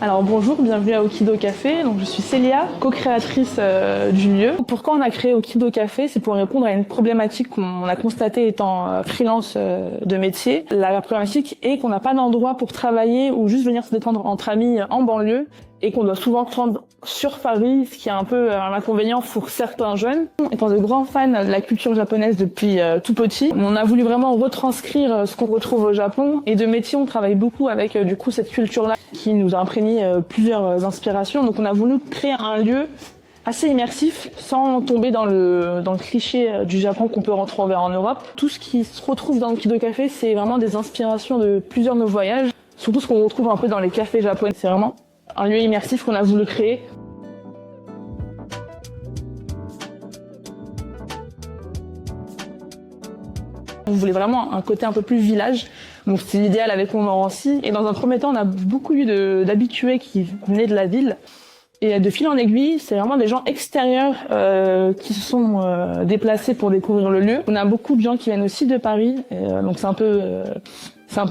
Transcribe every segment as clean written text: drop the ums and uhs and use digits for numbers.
Alors bonjour, bienvenue à Okido Café. Donc je suis Célia, co-créatrice du lieu. Pourquoi on a créé Okido Café? C'est pour répondre à une problématique qu'on a constatée étant freelance de métier. La problématique est qu'on n'a pas d'endroit pour travailler ou juste venir se détendre entre amis en banlieue et qu'on doit souvent prendre sur Paris, ce qui est un peu un inconvénient pour certains jeunes. Étant de grands fans de la culture japonaise depuis tout petit, on a voulu vraiment retranscrire ce qu'on retrouve au Japon. Et de métier, on travaille beaucoup avec du coup cette culture-là qui nous a imprégné plusieurs inspirations. Donc on a voulu créer un lieu assez immersif sans tomber dans le cliché du Japon qu'on peut retrouver en Europe. Tout ce qui se retrouve dans Okido Café, c'est vraiment des inspirations de plusieurs de nos voyages. Surtout ce qu'on retrouve un peu dans les cafés japonais. C'est vraiment un lieu immersif qu'on a voulu créer. On voulait vraiment un côté un peu plus village, donc c'est l'idéal avec Montmorency. Et dans un premier temps, on a beaucoup eu d'habitués qui venaient de la ville. Et de fil en aiguille, c'est vraiment des gens extérieurs qui se sont déplacés pour découvrir le lieu. On a beaucoup de gens qui viennent aussi de Paris, donc c'est un peu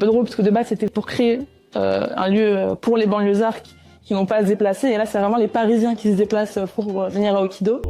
drôle parce que de base c'était pour créer un lieu pour les banlieusards qui n'ont pas à se déplacer. Et là, c'est vraiment les Parisiens qui se déplacent pour venir à Okido.